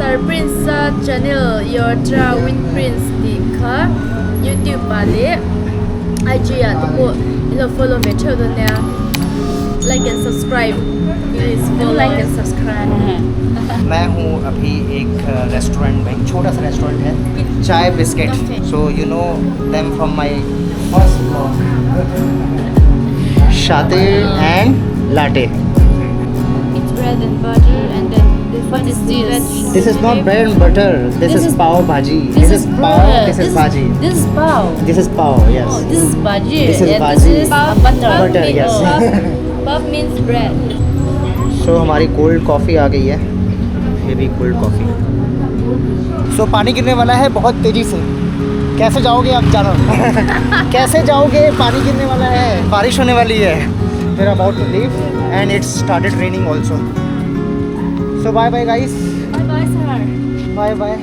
Sir Prince channel your with Prince di ka YouTube bali IG ya to po ilo follow me chho do ne like and subscribe please follow like and subscribe. मैं हूँ अभी एक restaurant में, छोटा सा restaurant है, चाय biscuit. So you know them from my first blog. शाते and latte. It's bread and butter and then what is this? This is not bread and butter. This is pavbhaji. This is pav. This is bhaji. This is pav. This is pav. Yes. Oh, this is bhaji. This is and bhaji. This is butter. Butter, yes. Pav means bread. सो हमारी cold coffee आ गई है. ये भी cold coffee. सो पानी गिरने वाला है बहुत तेज़ी से. कैसे जाओगे आप जानो? कैसे जाओगे? पानी गिरने वाला है, बारिश होने वाली है. We are about to leave and it's started raining also. So bye bye guys. Bye bye sir. Bye bye.